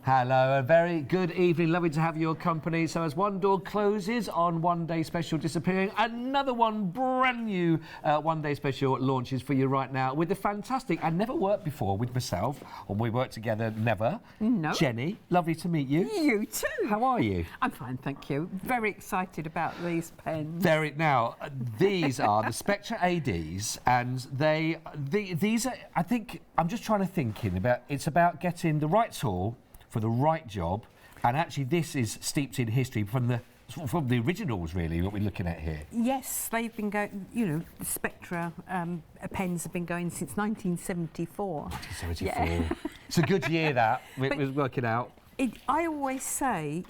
Hello, a very good evening. Lovely to have your company. So as one door closes on One Day Special disappearing, another one brand new One Day Special launches for you right now with the fantastic, and never worked before with myself, or we worked together, never. No. Jenny, lovely to meet you. You too. How are you? I'm fine, thank you. Very excited about these pens. Now, these are the Spectra ADs, and these are, I think, I'm just trying to think about, it's about getting the right tool for the right job, and actually this is steeped in history from the originals, really, what we're looking at here. Yes, they've been going, you know, the Spectra pens have been going since 1974. 1974. Yeah. It's a good year, that. It was working out. I always say,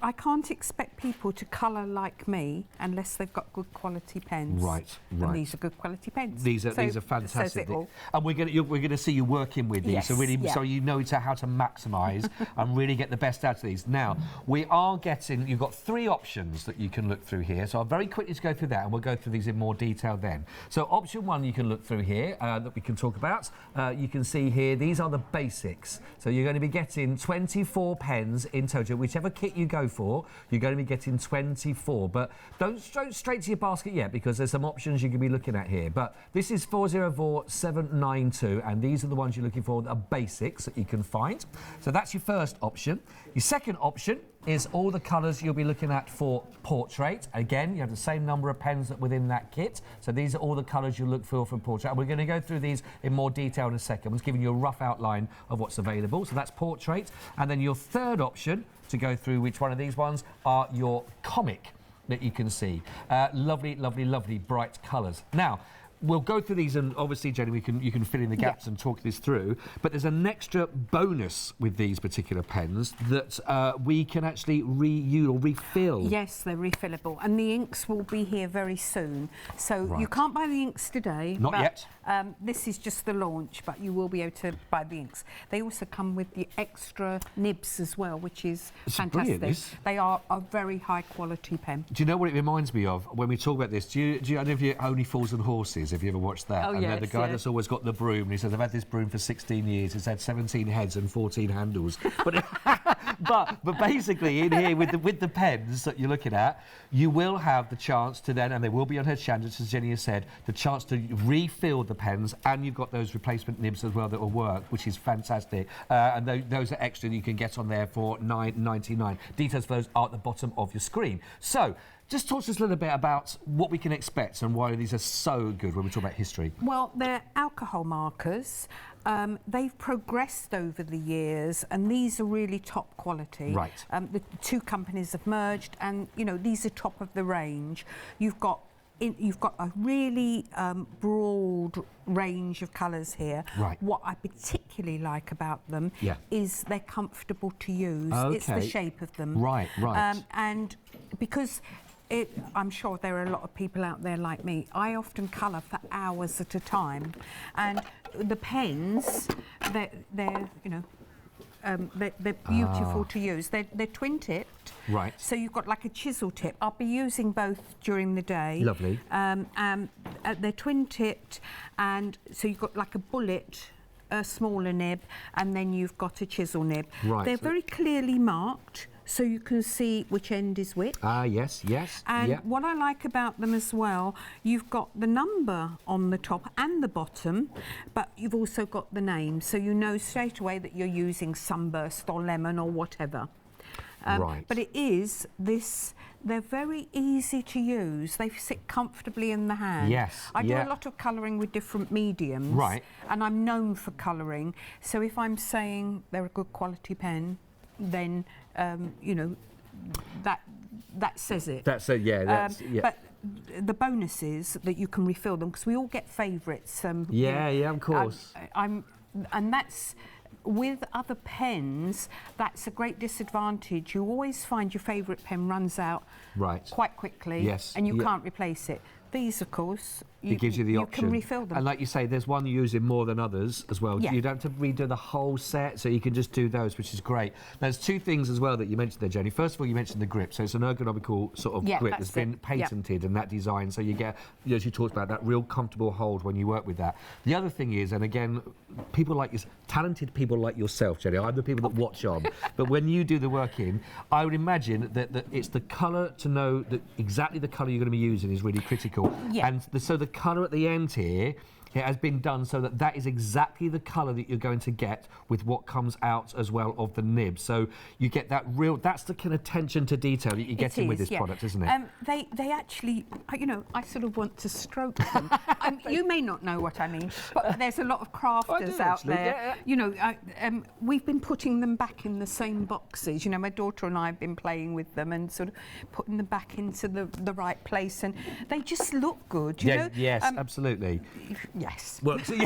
I can't expect people to colour like me unless they've got good quality pens. Right. And these are good quality pens. These are fantastic. And we're going to see you working with these, so really, so you know how to maximise and really get the best out of these. Now, you've got three options that you can look through here. So I'll very quickly just go through that, and we'll go through these in more detail then. So option one, you can look through here that we can talk about. You can see here, these are the basics. So you're going to be getting 24 pens in total, whichever kit you go for, you're going to be getting 24, but don't go straight to your basket yet, because there's some options you can be looking at here. But this is 404792, and these are the ones you're looking for, the basics that you can find. So that's your first option. Your second option is all the colours you'll be looking at for portrait. Again, you have the same number of pens that within that kit. So these are all the colours you look for portrait. And we're going to go through these in more detail in a second. I'm just giving you a rough outline of what's available. So that's portrait. And then your third option to go through which one of these ones are your comic that you can see. Lovely, lovely, lovely bright colours. Now, we'll go through these, and obviously, Jenny, you can fill in the gaps and talk this through. But there's an extra bonus with these particular pens that we can actually reuse or refill. Yes, they're refillable, and the inks will be here very soon. So you can't buy the inks today. Not yet. This is just the launch, but you will be able to buy the inks. They also come with the extra nibs as well, which is fantastic. They are a very high quality pen. Do you know what it reminds me of when we talk about this? I don't know if you Only Fools and Horses. Have you ever watched that? Oh, yes, the guy that's always got the broom, and he says, I've had this broom for 16 years. It's had 17 heads and 14 handles. But basically, in here, with the pens that you're looking at, you will have the chance to then, and they will be on Hochanda, as Jenny has said, the chance to refill the pens, and you've got those replacement nibs as well that will work, which is fantastic. And those are extra that you can get on there for $9.99. Details for those are at the bottom of your screen. So, just talk to us a little bit about what we can expect and why these are so good when we talk about history. Well, they're alcohol markers. They've progressed over the years, and these are really top quality. Right. The two companies have merged, and you know, these are top of the range. You've got a really broad range of colours here. Right. What I particularly like about them is they're comfortable to use. Okay. It's the shape of them. Right. And because I'm sure there are a lot of people out there like me. I often colour for hours at a time, and the pens, they're beautiful to use. They're twin tipped. Right. So you've got like a chisel tip. I'll be using both during the day. Lovely. They're twin tipped, and so you've got like a bullet, a smaller nib, and then you've got a chisel nib. Right. They're very clearly marked, so you can see which end is which. Yes. And what I like about them as well, you've got the number on the top and the bottom, but you've also got the name, so you know straight away that you're using Sunburst or Lemon or whatever. Right. But they're very easy to use. They sit comfortably in the hand. Yes. I do a lot of colouring with different mediums. Right. And I'm known for colouring. So if I'm saying they're a good quality pen, then you know, that says it. But the bonus is that you can refill them, because we all get favourites. Of course. And that's, with other pens, that's a great disadvantage. You always find your favourite pen runs out quite quickly, and you can't replace it. these, of course, it gives you the option. You can refill them. And like you say, there's one you're using more than others as well. Yeah. You don't have to redo the whole set, so you can just do those, which is great. There's two things as well that you mentioned there, Jenny. First of all, you mentioned the grip. So it's an ergonomical sort of grip that's been patented and that design. So you get, as you talked about, that real comfortable hold when you work with that. The other thing is, and again, people like you, talented people like yourself, Jenny, I'm the people that watch on, but when you do the work in, I would imagine that it's the colour to know that exactly the colour you're going to be using is really critical. Yeah. And so the colour at the end here, it has been done so that that is exactly the colour that you're going to get with what comes out as well of the nib. So you get that real, that's the kind of attention to detail that you're getting with this product, isn't it? They actually, you know, I sort of want to stroke them. You may not know what I mean, but there's a lot of crafters out there. You know, we've been putting them back in the same boxes. You know, my daughter and I have been playing with them and sort of putting them back into the right place, and they just look good, you know? Yes, absolutely. Yes. Well, so,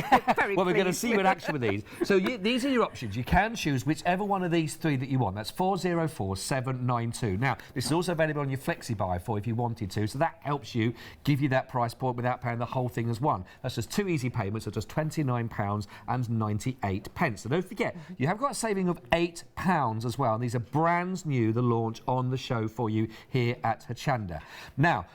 well, we're going to see you in action with these. So these are your options. You can choose whichever one of these three that you want. That's 404792. Now, this is also available on your Flexi Buy for if you wanted to. So that helps you give you that price point without paying the whole thing as one. That's just two easy payments of just £29.98. So don't forget, you have got a saving of £8 as well. And these are brand new, the launch on the show for you here at Hochanda. Now,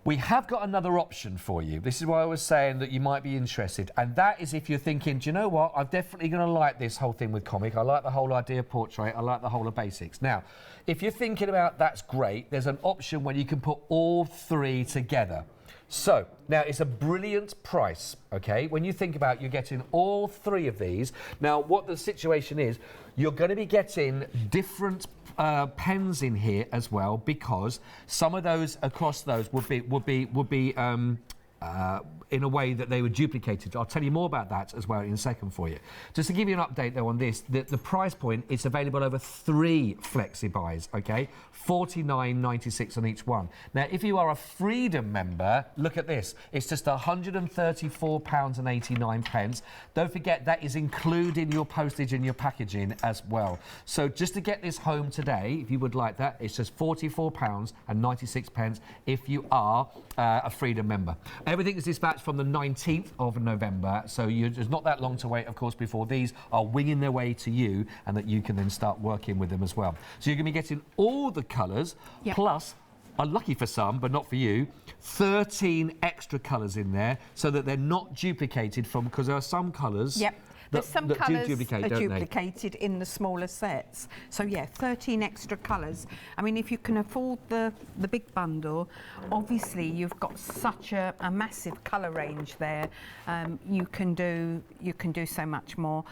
we have got another option for you. This is why I was saying that you might be interested. And that is if you're thinking, do you know what? I'm definitely going to like this whole thing with comic. I like the whole idea of portrait. I like the whole of basics. Now, if you're thinking about that's great, there's an option where you can put all three together. So, now it's a brilliant price, okay? When you think about you're getting all three of these. Now, what the situation is, you're going to be getting different pens in here as well, because some of those across those would be in a way that they were duplicated. I'll tell you more about that as well in a second for you. Just to give you an update though on this, the price point is available over 3 Flexi Buys, okay? $49.96 on each one. Now, if you are a Freedom member, look at this. It's just £134.89. Don't forget that is including your postage and your packaging as well. So just to get this home today, if you would like that, it's just £44.96 if you are a Freedom member. Everything is dispatched from the 19th of November, so there's not that long to wait, of course, before these are winging their way to you and that you can then start working with them as well. So you're going to be getting all the colours, plus, unlucky for some, but not for you, 13 extra colours in there so that they're not duplicated from, because there are some colours There's some colours are duplicated in the smaller sets. So yeah, 13 extra colours. I mean, if you can afford the big bundle, obviously you've got such a massive colour range there. You can do so much more.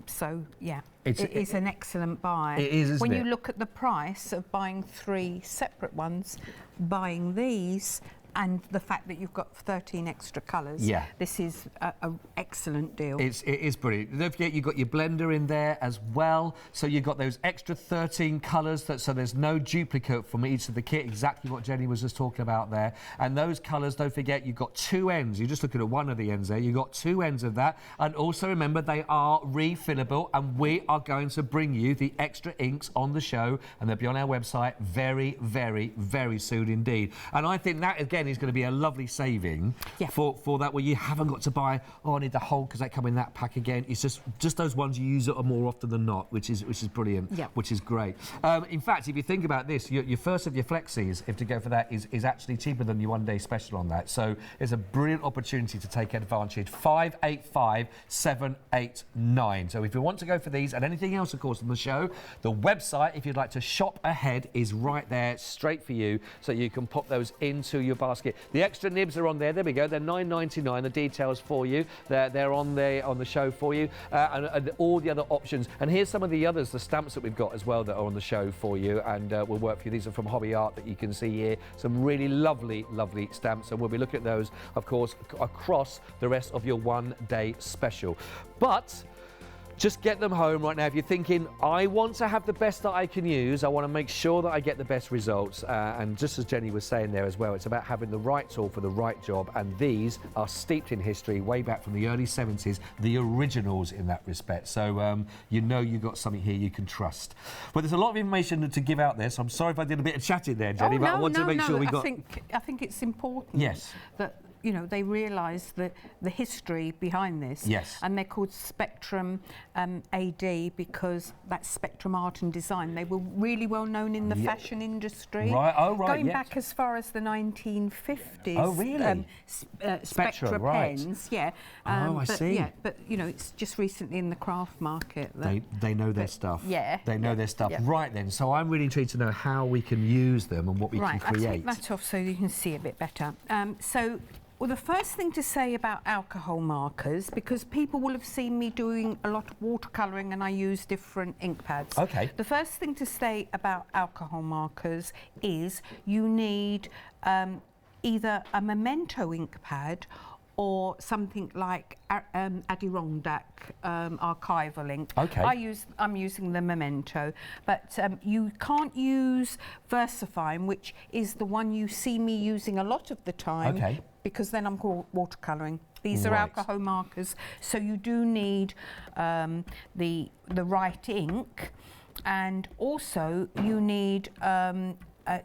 So yeah, it is an excellent buy. It is, isn't when it? you look at the price of buying 3 separate ones, buying these, and the fact that you've got 13 extra colours, this is an excellent deal. It is brilliant. Don't forget you've got your blender in there as well, so you've got those extra 13 colours, so there's no duplicate from each of the kit, exactly what Jenny was just talking about there. And those colours, don't forget, you've got 2 ends. You're just looking at one of the ends there. You've got 2 ends of that. And also remember, they are refillable, and we are going to bring you the extra inks on the show, and they'll be on our website very, very, very soon indeed. And I think that, again, is going to be a lovely saving for that, where you haven't got to buy, I need the whole because they come in that pack again. It's just those ones you use it more often than not, which is brilliant, which is great. In fact, if you think about this, your first of your flexis, if to go for that, is actually cheaper than your one-day special on that. So it's a brilliant opportunity to take advantage. 585789. So if you want to go for these and anything else, of course, on the show, the website, if you'd like to shop ahead, is right there, straight for you, so you can pop those into your basket. The extra nibs are on there. There we go. They're $9.99. The details for you. They're on the show for you, and all the other options. And here's some of the others, the stamps that we've got as well that are on the show for you, and will work for you. These are from Hobby Art that you can see here. Some really lovely, lovely stamps, and we'll be looking at those, of course, across the rest of your one-day special. But Just get them home right now. If you're thinking, I want to have the best that I can use, I want to make sure that I get the best results. And just as Jenny was saying there as well, it's about having the right tool for the right job. And these are steeped in history way back from the early 70s, the originals in that respect. So you know you've got something here you can trust. Well, there's a lot of information to give out there, so I'm sorry if I did a bit of chatting there, Jenny, but I want to make sure we got... I think it's important that they realise the history behind this. Yes. And they're called Spectrum AD because that's Spectrum Art and Design. They were really well known in the fashion industry. Right, oh right, Going back as far as the 1950s. Oh really? Spectra pens, yeah. I see. Yeah, but it's just recently in the craft market. They know their stuff. Yeah. They know their stuff. Yeah. Right then, so I'm really intrigued to know how we can use them and what we can create. I'll take that off so you can see a bit better. Well, the first thing to say about alcohol markers, because people will have seen me doing a lot of watercolouring and I use different ink pads. Okay. The first thing to say about alcohol markers is you need either a memento ink pad or something like Adirondack archival ink. Okay. I'm using the Memento, but you can't use VersaFine, which is the one you see me using a lot of the time. Okay. Because then I'm watercolouring. These are alcohol markers, so you do need the right ink, and also you need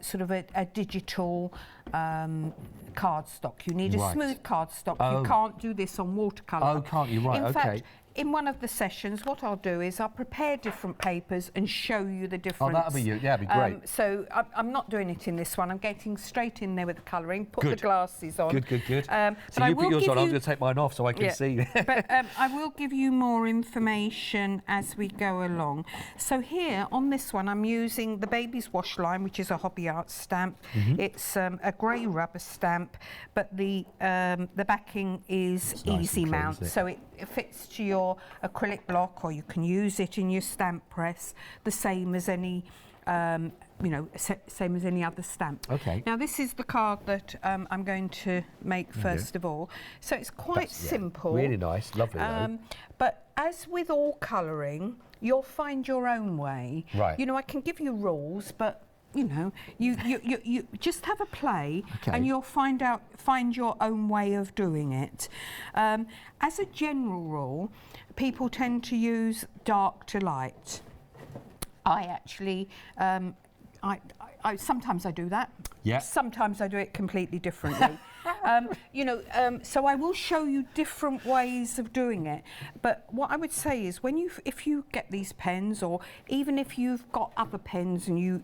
sort of a digital cardstock. You need a smooth cardstock. You can't do this on watercolour. Oh, can't you? Right, In fact, in one of the sessions, what I'll do is I'll prepare different papers and show you the difference. Oh, that'll be you. Yeah, that'd be great. So I'm not doing it in this one. I'm getting straight in there with the colouring. Put the glasses on. Good. So you put yours on. I'm going to take mine off so I can see. But I will give you more information as we go along. So here on this one, I'm using the Baby's Wash line, which is a Hobby Arts stamp. It's a grey rubber stamp, but the backing is easy mount, so it fits to your acrylic block, or you can use it in your stamp press, the same as any same as any other stamp. Okay. Now this is the card that I'm going to make first of all. So it's quite simple. Really nice, lovely. But as with all colouring, you'll find your own way. Right. I can give you rules, but you just have a play, and you'll find your own way of doing it. As a general rule, people tend to use dark to light. I actually, I sometimes I do that. Yeah. Sometimes I do it completely differently. So I will show you different ways of doing it. But what I would say is, if you get these pens, or even if you've got other pens and you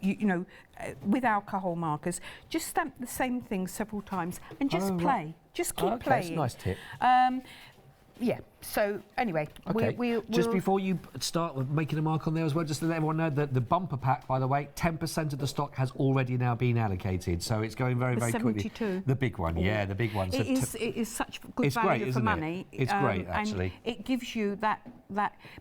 with alcohol markers, just stamp the same thing several times and just play. Right. Just keep playing. That's a nice tip. Yeah. So anyway, we'll just before you start with making a mark on there as well, just to let everyone know that the bumper pack, by the way, 10% of the stock has already now been allocated, so it's going very, very quickly. 72. The big one, yeah, the big one. It is such good value for money. It's great, actually. And it gives you that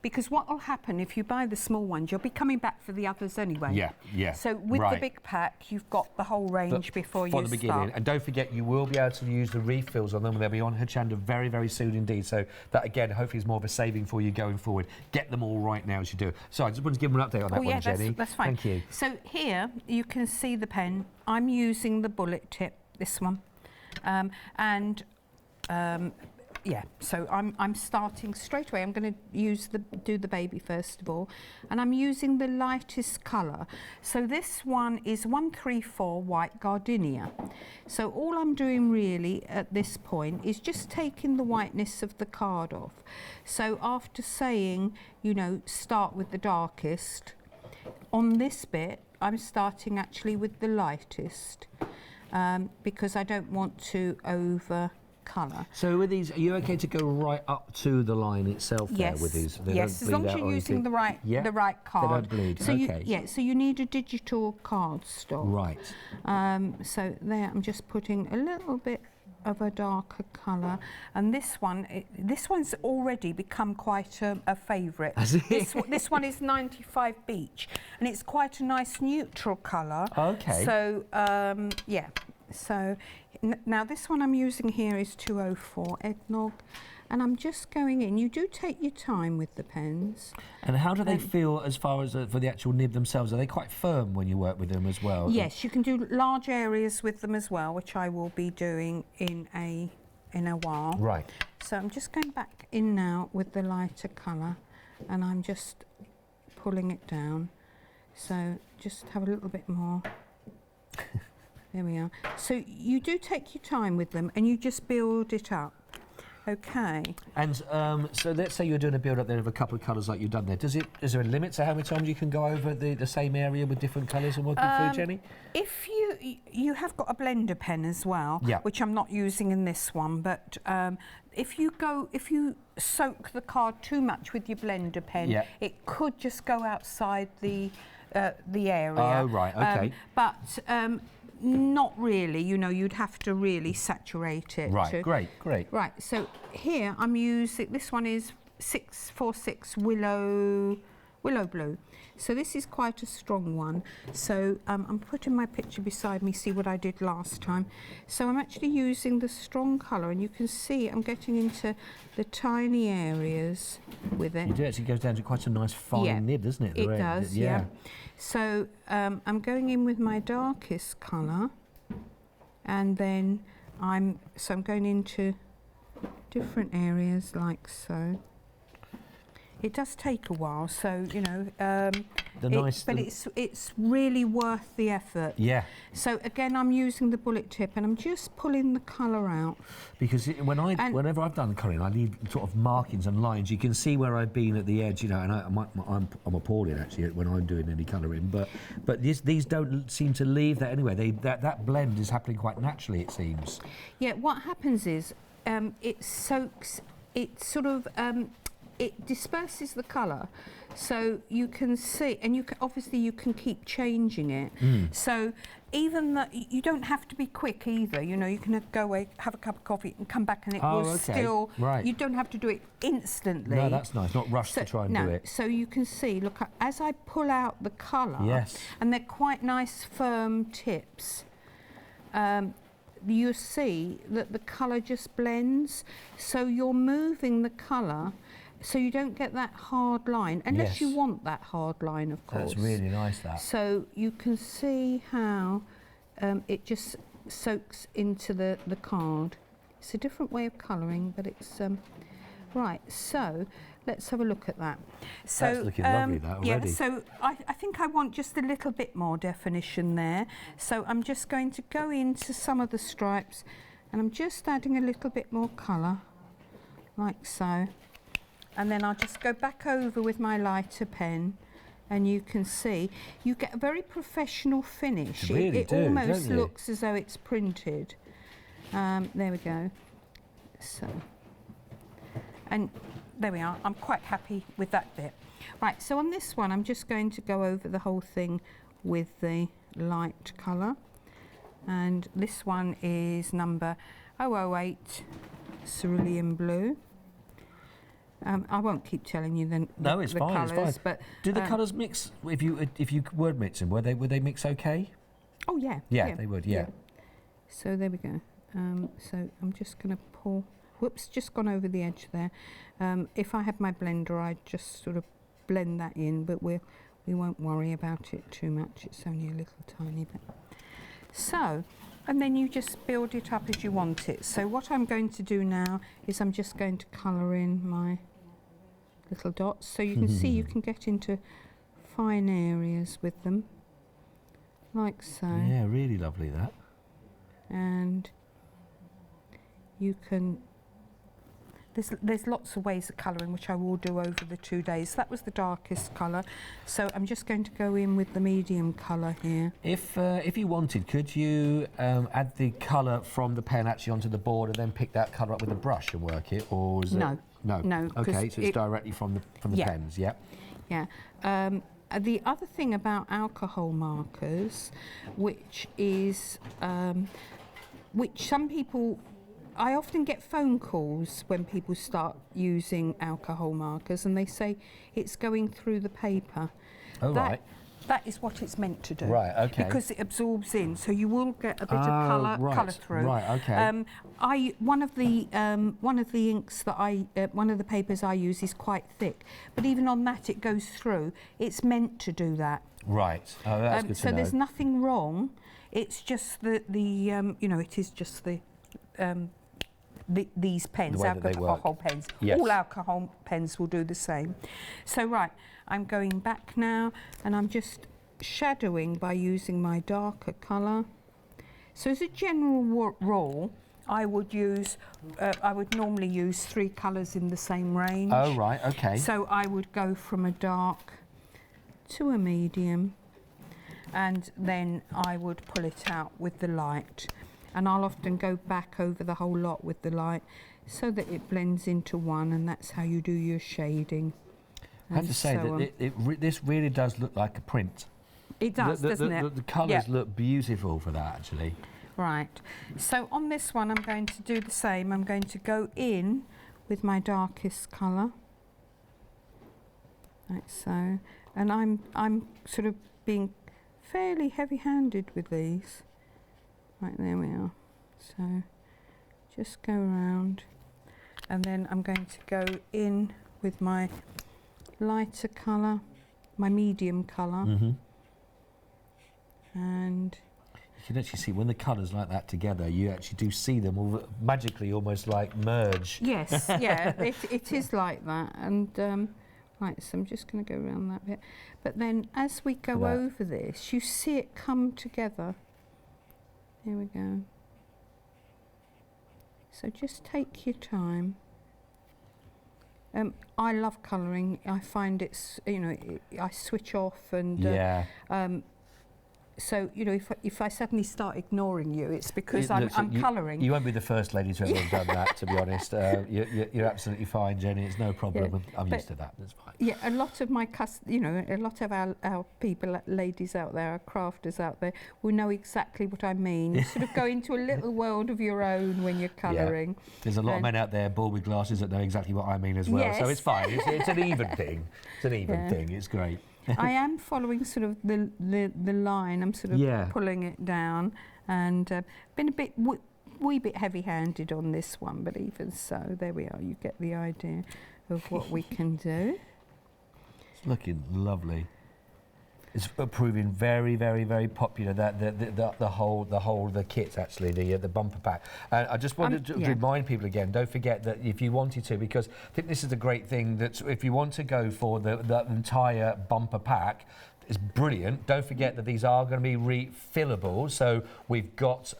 because what will happen if you buy the small ones, you'll be coming back for the others anyway. Yeah. So with the big pack, you've got the whole range before you start. For the beginning, and don't forget, you will be able to use the refills on them. They'll be on Hochanda very, very soon indeed. So that again, hopefully, is more of a saving for you going forward. Get them all right now as you do. So I just want to give them an update on that one, Jenny. That's fine. Thank you. So here you can see the pen. I'm using the bullet tip, this one, so I'm starting straight away. I'm going to do the baby first of all, and I'm using the lightest colour. So this one is 134 white gardenia. So all I'm doing really at this point is just taking the whiteness of the card off. So after saying, start with the darkest, on this bit I'm starting actually with the lightest because I don't want to over colour. So with these, are you okay to go right up to the line itself there with these? Yes, as long as you're using the right card. They don't bleed, so so you need a digital cardstock. Right. So there, I'm just putting a little bit of a darker colour, and this one's already become quite a favourite. This one is 95 Beach, and it's quite a nice neutral colour. Okay. So So now this one I'm using here is 204 Eggnog, and I'm just going in. You do take your time with the pens. And how do they feel as far as for the actual nib themselves? Are they quite firm when you work with them as well? Yes, you can do large areas with them as well, which I will be doing in a while. Right. So I'm just going back in now with the lighter colour, and I'm just pulling it down. So just have a little bit more. There we are. So you do take your time with them and you just build it up. Okay. And so let's say you're doing a build up there of a couple of colours like you've done there. Is there a limit to how many times you can go over the same area with different colours and working through, Jenny? If you have got a blender pen as well, yeah, which I'm not using in this one, but if you soak the card too much with your blender pen, yeah, it could just go outside the area. Oh, right, okay. But not really, you know, you'd have to really saturate it. Right, great. Right, so here I'm using, this one is 646 Willow Blue. So this is quite a strong one. So I'm putting my picture beside me, see what I did last time. So I'm actually using the strong colour, and you can see I'm getting into the tiny areas with it. You do actually goes down to quite a nice fine nib, doesn't it? It does, yeah. So I'm going in with my darkest colour, and then I'm going into different areas like so. It does take a while, so you know. But it's really worth the effort. Yeah. So again, I'm using the bullet tip, and I'm just pulling the colour out. Because whenever I've done colouring, I need sort of markings and lines. You can see where I've been at the edge, you know. And I'm appalling actually when I'm doing any colouring. But these don't seem to leave that anyway. That blend is happening quite naturally, it seems. Yeah. What happens is it soaks. It sort of. It disperses the colour, so you can see, and obviously you can keep changing it. So even that, you don't have to be quick either. You know, you can go away, have a cup of coffee, and come back, and it will still. Right. You don't have to do it instantly. No, that's nice. Not rush to try and do it. So you can see. Look, as I pull out the colour. Yes. And they're quite nice, firm tips. You see that the colour just blends. So you're moving the colour. So you don't get that hard line, unless you want that hard line, of course. That's really nice, that. So you can see how it just soaks into the card. It's a different way of colouring, but it's... right, so let's have a look at that. So, that's looking lovely, that, already. Yeah, so I think I want just a little bit more definition there. So I'm just going to go into some of the stripes, and I'm just adding a little bit more colour, like so. And then I'll just go back over with my lighter pen, and you can see you get a very professional finish. It almost looks as though it's printed. There we go. So, and there we are. I'm quite happy with that bit. Right, so on this one, I'm just going to go over the whole thing with the light colour. And this one is number 008 Cerulean Blue. I won't keep telling you the colours, it's fine. But do the colours mix if you word mix them? Would they mix okay? Oh yeah. Yeah, they would. Yeah. So there we go. So I'm just going to pull. Whoops, just gone over the edge there. If I had my blender, I'd just sort of blend that in, but we won't worry about it too much. It's only a little tiny bit. So. And then you just build it up as you want it. So what I'm going to do now is I'm just going to colour in my little dots. So you can see you can get into fine areas with them, like so. Yeah, really lovely, that. And you can... There's lots of ways of colouring, which I will do over the 2 days. That was the darkest colour. So I'm just going to go in with the medium colour here. If you wanted, could you add the colour from the pen actually onto the board and then pick that colour up with a brush and work it, or is no. it? No. Okay, so it's directly from the pens, yeah. Yeah. The other thing about alcohol markers, which is which some people... I often get phone calls when people start using alcohol markers, and they say it's going through the paper. Oh, right. That is what it's meant to do. Right, okay. Because it absorbs in, so you will get a bit of colour through. Right, okay. One of the inks that one of the papers I use is quite thick, but even on that it goes through. It's meant to do that. Right. Oh, that's good to so know. there's nothing wrong. It's just the you know, it is just these pens, alcohol pens. Yes. All alcohol pens will do the same. So right, I'm going back now, and I'm just shadowing by using my darker colour. So as a general rule, I would normally use 3 colours in the same range. Oh, right, okay. So I would go from a dark to a medium, and then I would pull it out with the light. And I'll often go back over the whole lot with the light so that it blends into one, and that's how you do your shading. I have to say that this really does look like a print. It does, doesn't it? The colours look beautiful for that, actually. Right. So on this one, I'm going to do the same. I'm going to go in with my darkest colour, like so. And I'm sort of being fairly heavy-handed with these. Right, there we are. So just go around, and then I'm going to go in with my lighter colour, my medium colour. And you can actually see when the colours like that together, you actually do see them all magically almost like merge. Yes, yeah, it is like that. And right, so I'm just going to go around that bit. But then as we go over this, you see it come together. Here we go. So just take your time. I love colouring. I find it's, you know, I switch off, and so, you know, if I suddenly start ignoring you, it's because I'm colouring. You won't be the first lady to ever have done that, to be honest. You're absolutely fine, Jenny. It's no problem. Yeah, I'm used to that. That's fine. Yeah, a lot of my a lot of our people, ladies out there, our crafters out there, will know exactly what I mean. You sort of go into a little world of your own when you're colouring. Yeah. There's a lot of men out there, bald with glasses, that know exactly what I mean as well. Yes. So it's fine. It's an even thing. It's an even thing. It's great. I am following sort of the line. I'm sort of pulling it down, and been a wee bit heavy-handed on this one, but even so, there we are. You get the idea of what we can do. It's looking lovely. It's proving very, very, very popular. The kit, actually, the bumper pack. And I just wanted to remind people again, don't forget that if you wanted to, because I think this is a great thing, that if you want to go for the entire bumper pack, it's brilliant. Don't forget that these are going to be refillable. So we've got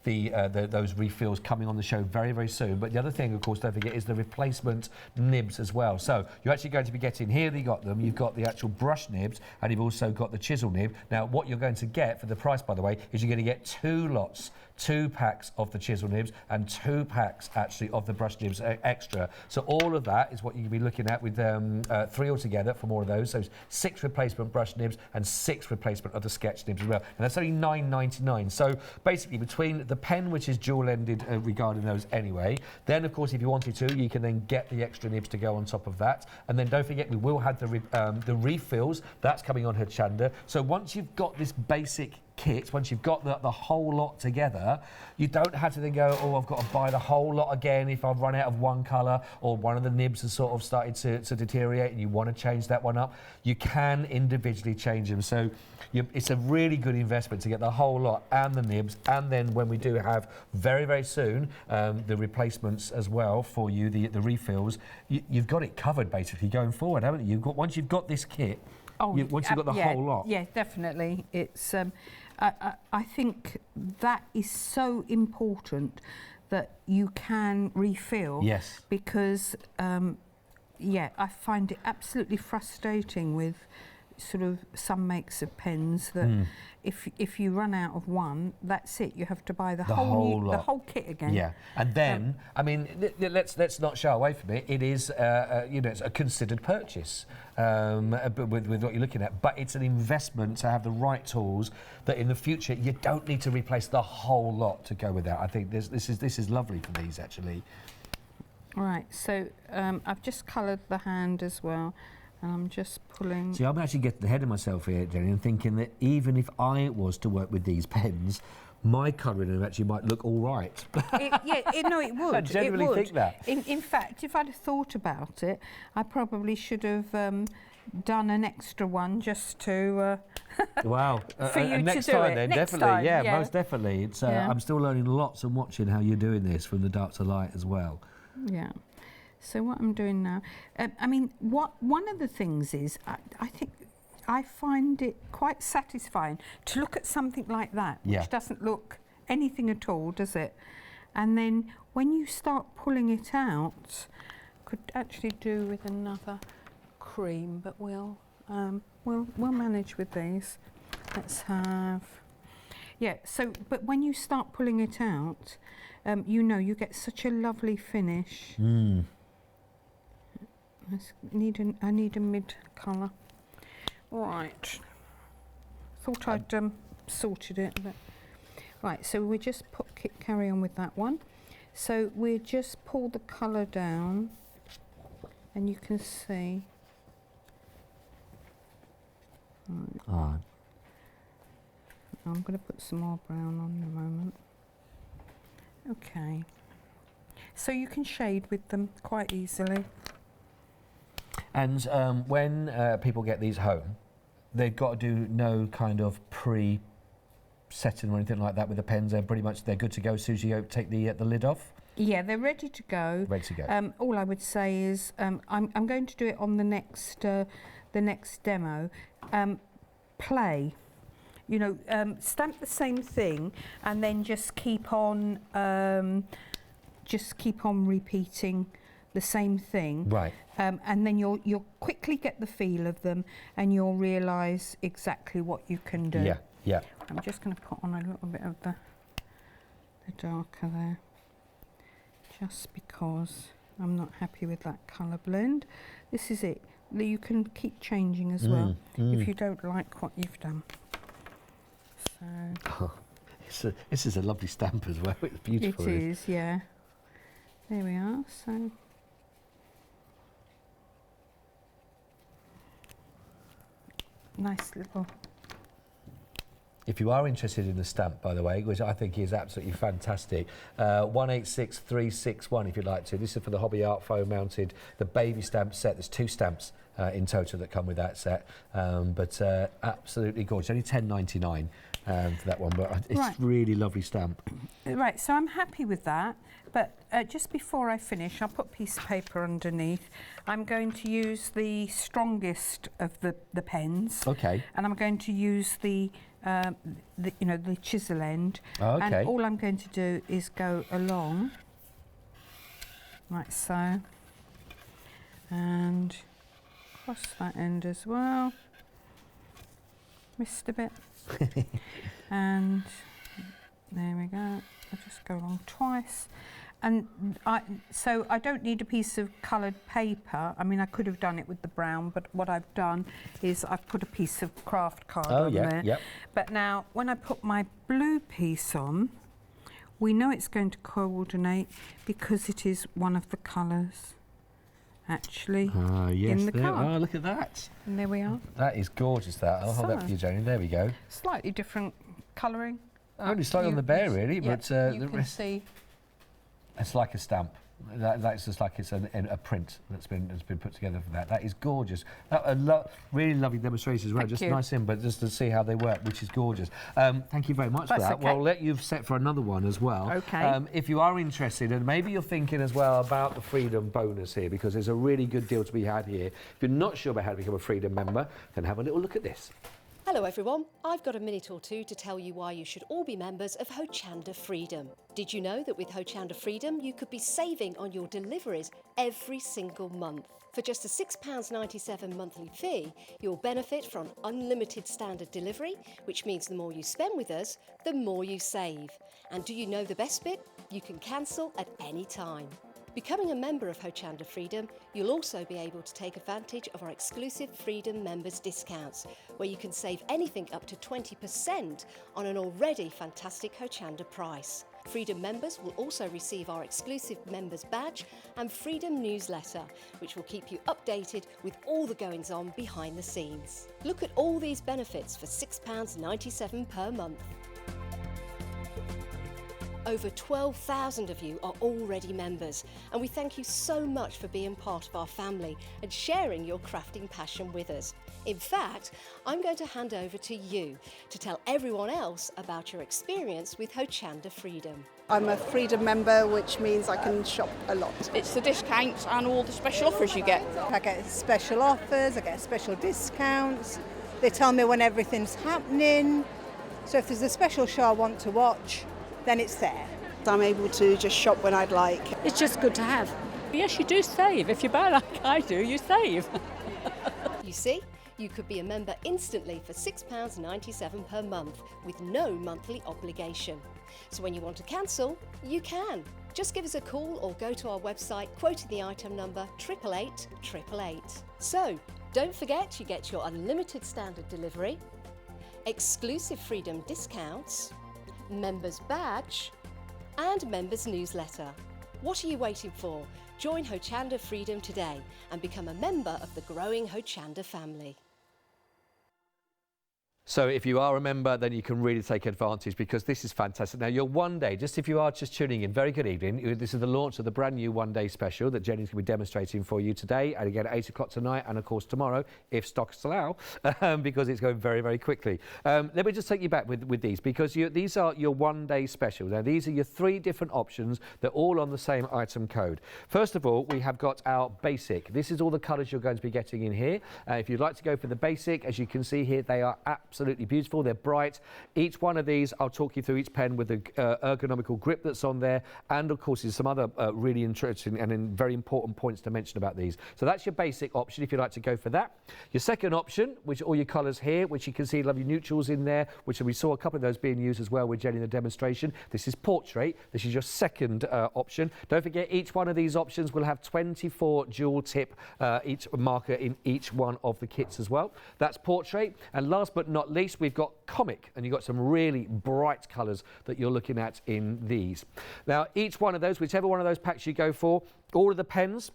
those refills coming on the show very, very soon. But the other thing, of course, don't forget, is the replacement nibs as well. So you're actually going to be getting, here you got them, you've got the actual brush nibs, and you've also got the chisel nib. Now, what you're going to get for the price, by the way, is you're going to get 2 lots, 2 packs of the chisel nibs and 2 packs actually of the brush nibs extra. So all of that is what you can be looking at with 3 altogether from all of those. So 6 replacement brush nibs and 6 replacement of the sketch nibs as well. And that's only $9.99. So basically between the pen, which is dual-ended regarding those anyway, then of course if you wanted to, you can then get the extra nibs to go on top of that. And then don't forget, we will have the refills. That's coming on Hochanda. So once you've got this basic kit, once you've got the whole lot together, you don't have to then go, oh, I've got to buy the whole lot again if I've run out of one colour, or one of the nibs has sort of started to deteriorate and you want to change that one up. You can individually change them. So it's a really good investment to get the whole lot and the nibs, and then when we do have very, very soon the replacements as well for you, the refills, you've got it covered basically going forward, haven't you? Once you've got this kit, once you've got the whole lot. Yeah, definitely. It's I think that is so important, that you can refill. Yes. Because, I find it absolutely frustrating with sort of some makes of pens that if you run out of one, that's it. You have to buy the whole kit again. Yeah, and then I mean, let's not shy away from it. It is it's a considered purchase with what you're looking at, but it's an investment to have the right tools that in the future you don't need to replace the whole lot to go with that. I think this is lovely for these actually. Right, so I've just coloured the hand as well. And I'm just pulling... See, I'm actually getting ahead of myself here, Jenny, and thinking that even if I was to work with these pens, my colouring in them actually might look all right. No, it would. I genuinely think that. In fact, if I'd have thought about it, I probably should have done an extra one just to... Wow. For you next to do time it. then, Next definitely. time, Yeah, most definitely. It's, I'm still learning lots and watching how you're doing this from the dark to light as well. Yeah. So what I'm doing now, I mean, one of the things is, I think I find it quite satisfying to look at something like that, which doesn't look anything at all, does it? And then when you start pulling it out, could actually do with another cream, but we'll manage with these. Let's have, so, but when you start pulling it out, you know, you get such a lovely finish. I need a mid colour. Right. Thought I'd sorted it, but right. So we just carry on with that one. So we just pull the colour down, and you can see. Right. I'm going to put some more brown on in a moment. Okay. So you can shade with them quite easily. And when people get these home, they've got to do no kind of pre-setting or anything like that with the pens. They're good to go as soon as you take the lid off. Yeah, they're ready to go. Ready to go. All I would say is I'm going to do it on the next demo. Play. You know, stamp the same thing and then just keep on repeating the same thing. Right. And then you'll quickly get the feel of them and you'll realise exactly what you can do. Yeah, yeah. I'm just going to put on a little bit of the darker there, just because I'm not happy with that colour blend. This is it. You can keep changing as well if you don't like what you've done. So this is a lovely stamp as well. It's beautiful. It is, yeah. There we are. So nice little. If you are interested in the stamp, by the way, which I think is absolutely fantastic, 186361 if you'd like to. This is for the Hobby Art foam mounted, the baby stamp set. There's 2 stamps in total that come with that set, but absolutely gorgeous. Only £10.99 for that one, but it's really lovely stamp. Right, so I'm happy with that, but just before I finish, I'll put a piece of paper underneath. I'm going to use the strongest of the pens. Okay. And I'm going to use the chisel end. Oh, okay. And all I'm going to do is go along, like so, and cross that end as well. Missed a bit. And there we go. I'll just go along twice. And so I don't need a piece of coloured paper. I mean, I could have done it with the brown, but what I've done is I've put a piece of craft card on there. Yep. But now, when I put my blue piece on, we know it's going to coordinate because it is one of the colours, actually, in the card. Oh, look at that. And there we are. That is gorgeous, that. I'll hold that for you, Janie. There we go. Slightly different colouring. Only slightly on the bear, really, but you can see. It's like a stamp. That's just like it's a print that's been put together for that. That is gorgeous. Really lovely demonstration as well. Just nice in, but just to see how they work, which is gorgeous. Thank you very much for that. Okay. Well, I'll let you set for another one as well. Okay. If you are interested, and maybe you're thinking as well about the Freedom bonus here, because there's a really good deal to be had here. If you're not sure about how to become a Freedom member, then have a little look at this. Hello everyone, I've got a minute or two to tell you why you should all be members of Hochanda Freedom. Did you know that with Hochanda Freedom you could be saving on your deliveries every single month? For just a £6.97 monthly fee, you'll benefit from unlimited standard delivery, which means the more you spend with us, the more you save. And do you know the best bit? You can cancel at any time. Becoming a member of Hochanda Freedom, you'll also be able to take advantage of our exclusive Freedom members discounts, where you can save anything up to 20% on an already fantastic Hochanda price. Freedom members will also receive our exclusive members badge and Freedom newsletter, which will keep you updated with all the goings-on behind the scenes. Look at all these benefits for £6.97 per month. Over 12,000 of you are already members, and we thank you so much for being part of our family and sharing your crafting passion with us. In fact, I'm going to hand over to you to tell everyone else about your experience with Hochanda Freedom. I'm a Freedom member, which means I can shop a lot. It's the discounts and all the special offers you get. I get special offers, I get special discounts. They tell me when everything's happening. So if there's a special show I want to watch, then it's there. I'm able to just shop when I'd like. It's just good to have. Yes, you do save. If you buy like I do, you save. You see, you could be a member instantly for £6.97 per month with no monthly obligation. So when you want to cancel, you can. Just give us a call or go to our website quoting the item number 888 888. So don't forget you get your unlimited standard delivery, exclusive Freedom discounts, members badge and members newsletter. What are you waiting for? Join Hochanda Freedom today and become a member of the growing Hochanda family. So if you are a member, then you can really take advantage because this is fantastic. Now, your one day, just if you are just tuning in, very good evening. This is the launch of the brand new one day special that Jenny's going to be demonstrating for you today and again at 8 o'clock tonight and of course tomorrow, if stocks allow, because it's going very, very quickly. Let me just take you back with these because these are your one day special. Now, these are your 3 different options. They're all on the same item code. First of all, we have got our basic. This is all the colours you're going to be getting in here. If you'd like to go for the basic, as you can see here, they are absolutely beautiful. They're bright. Each one of these, I'll talk you through each pen with the ergonomical grip that's on there, and of course there's some other really interesting and very important points to mention about these. So that's your basic option if you'd like to go for that. Your second option, which are all your colours here, which you can see lovely neutrals in there, which we saw a couple of those being used as well with Jenny in the demonstration. This is portrait. This is your second option. Don't forget, each one of these options will have 24 dual tip each marker in each one of the kits as well. That's portrait. And last but not least, we've got comic, and you've got some really bright colours that you're looking at in these. Now, each one of those, whichever one of those packs you go for, all of the pens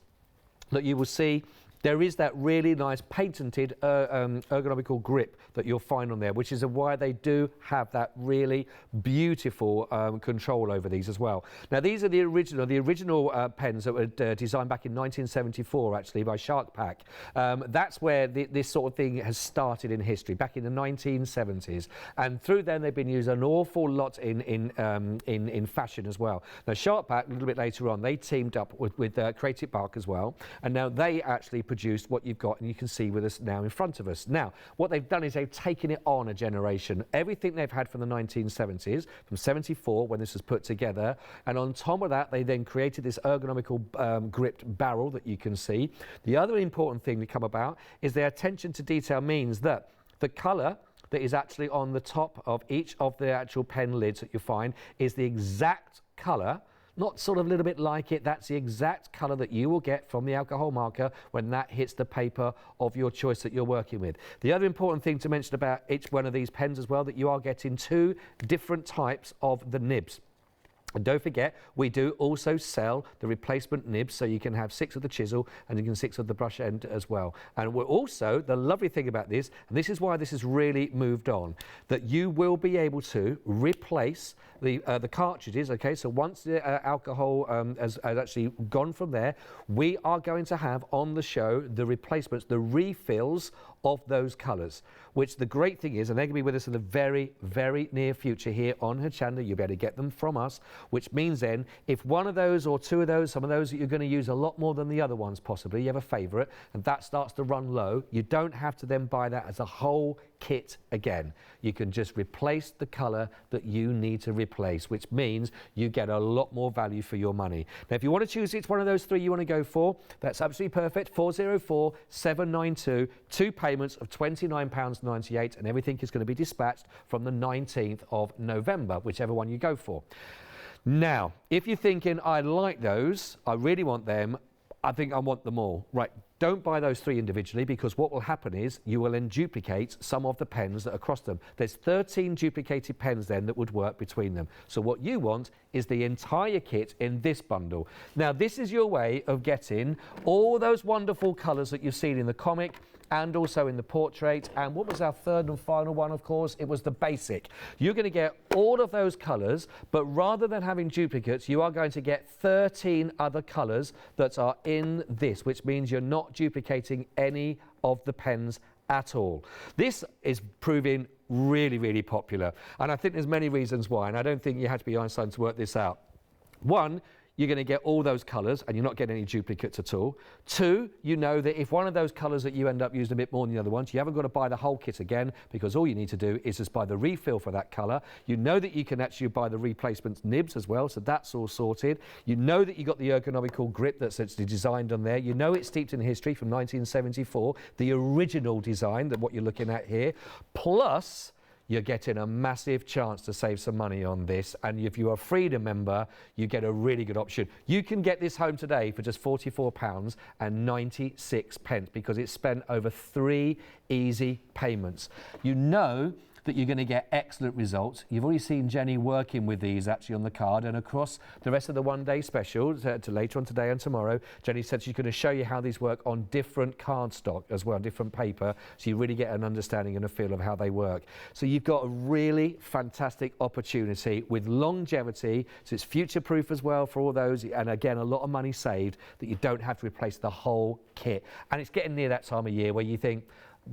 that you will see, there is that really nice patented ergonomical grip that you'll find on there, which is why they do have that really beautiful control over these as well. Now, these are the original pens that were designed back in 1974, actually, by Shark Pack. That's where this sort of thing has started in history, back in the 1970s. And through then, they've been used an awful lot in fashion as well. Now, Shark Pack, a little bit later on, they teamed up with Creative Bark as well. And now they actually produced what you've got, and you can see with us now in front of us. Now, what they've done is they've taken it on a generation. Everything they've had from the 1970s, from 74 when this was put together, and on top of that, they then created this ergonomical gripped barrel that you can see. The other important thing to come about is their attention to detail means that the colour that is actually on the top of each of the actual pen lids that you find is the exact colour, not sort of a little bit like it, that's the exact colour that you will get from the alcohol marker when that hits the paper of your choice that you're working with. The other important thing to mention about each one of these pens as well, that you are getting 2 different types of the nibs. And don't forget, we do also sell the replacement nibs, so you can have 6 of the chisel and you can 6 of the brush end as well. And we're also, the lovely thing about this, and this is why this has really moved on, that you will be able to replace the cartridges. Okay, so once the alcohol has actually gone from there, we are going to have on the show the replacements, the refills of those colours, which the great thing is, and they're going to be with us in the very, very near future here on Hochanda. You'll be able to get them from us, which means then if one of those or 2 of those, some of those that you're going to use a lot more than the other ones possibly, you have a favourite and that starts to run low, you don't have to then buy that as a whole kit again. You can just replace the colour that you need to replace, which means you get a lot more value for your money. Now, if you want to choose each one of those 3 you want to go for, that's absolutely perfect. 404 792, 2 payments of £29.98, and everything is going to be dispatched from the 19th of November, whichever one you go for. Now, if you're thinking, I like those, I really want them, I think I want them all. Right, don't buy those 3 individually, because what will happen is you will then duplicate some of the pens that are across them. There's 13 duplicated pens then that would work between them. So what you want is the entire kit in this bundle. Now, this is your way of getting all those wonderful colours that you've seen in the comic, and also in the portrait. And what was our third and final one, of course? It was the basic. You're going to get all of those colours, but rather than having duplicates, you are going to get 13 other colours that are in this, which means you're not duplicating any of the pens at all. This is proving really, really popular. And I think there's many reasons why, and I don't think you had to be Einstein to work this out. One, you're going to get all those colours and you're not getting any duplicates at all. 2, you know that if one of those colours that you end up using a bit more than the other ones, you haven't got to buy the whole kit again, because all you need to do is just buy the refill for that colour. You know that you can actually buy the replacement nibs as well, so that's all sorted. You know that you've got the ergonomical grip that's actually designed on there. You know it's steeped in history from 1974, the original design, that what you're looking at here. Plus, you're getting a massive chance to save some money on this, and if you're a Freedom member, you get a really good option. You can get this home today for just £44.96, because it's spent over 3 easy payments. You know that you're going to get excellent results. You've already seen Jenny working with these actually on the card, and across the rest of the one-day special to later on today and tomorrow, Jenny said she's going to show you how these work on different cardstock as well, different paper, so you really get an understanding and a feel of how they work. So you've got a really fantastic opportunity with longevity, so it's future-proof as well for all those, and again, a lot of money saved that you don't have to replace the whole kit. And it's getting near that time of year where you think,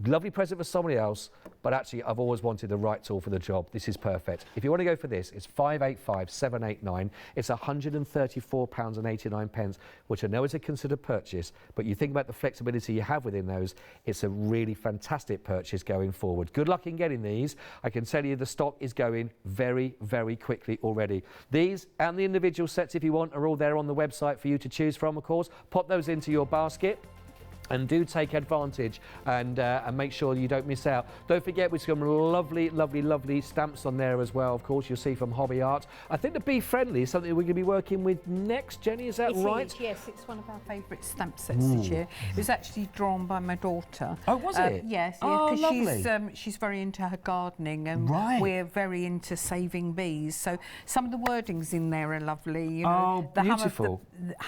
lovely present for somebody else, but actually I've always wanted the right tool for the job. This is perfect. If you want to go for this, it's 585,789. It's £134.89, which I know is a considered purchase, but you think about the flexibility you have within those, it's a really fantastic purchase going forward. Good luck in getting these. I can tell you the stock is going very, very quickly already. These and the individual sets, if you want, are all there on the website for you to choose from, of course. Pop those into your basket. And do take advantage and make sure you don't miss out. Don't forget, we've got some lovely, lovely, lovely stamps on there as well. Of course, you'll see from Hobby Art. I think the Be Friendly is something we're going to be working with next. Jenny, is that right? Yes, it's one of our favourite stamp sets this year. It was actually drawn by my daughter. Oh, was it? Yes, oh, because she's very into her gardening, and we're very into saving bees. So some of the wordings in there are lovely. You know, oh, beautiful.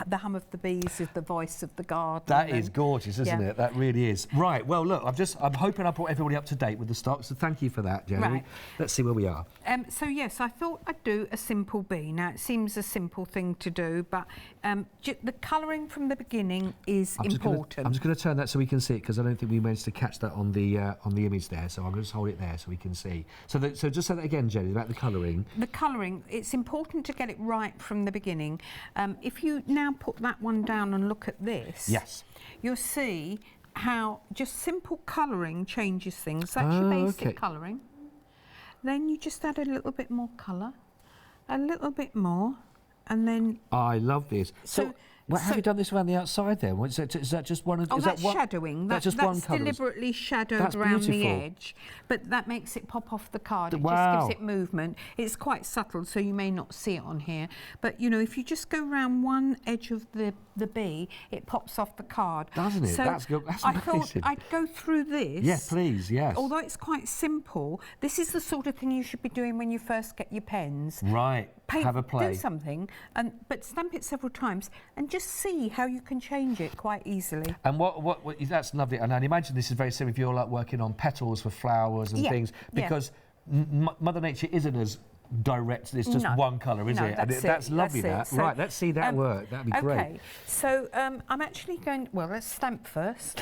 The hum of the bees is the voice of the garden. That is gorgeous, isn't it? That really is. Right, well, look, I'm hoping I brought everybody up to date with the stock, so thank you for that, Jenny. Right. Let's see where we are. So, yes, I thought I'd do a simple bee. Now, it seems a simple thing to do, but the colouring from the beginning is important. I'm just going to turn that so we can see it, because I don't think we managed to catch that on the image there, so I'm going to just hold it there so we can see. So just say that again, Jenny, about the colouring. The colouring, it's important to get it right from the beginning. If you now put that one down and look at this, yes, you'll see how just simple colouring changes things. That's your basic colouring. Then you just add a little bit more colour, a little bit more, and then... I love this. So have you done this around the outside then? Is that just one of... Oh, that's shadowing. That's deliberately shadowed around the edge, but that makes it pop off the card. It just gives it movement. It's quite subtle, so you may not see it on here. But, you know, if you just go around one edge of the bee, it pops off the card. Doesn't it? So that's good. That's I amazing. thought I'd go through this. Yeah, please, yes. Although it's quite simple, this is the sort of thing you should be doing when you first get your pens. Right. Have a play. Do something, but stamp it several times and just see how you can change it quite easily. And what that's lovely. And I imagine this is very similar if you're like working on petals for flowers and things, because Mother Nature isn't as direct. It's just one colour, is it? That's lovely. So, right, let's see that work. That'd be great. Okay, so I'm actually going. Well, let's stamp first.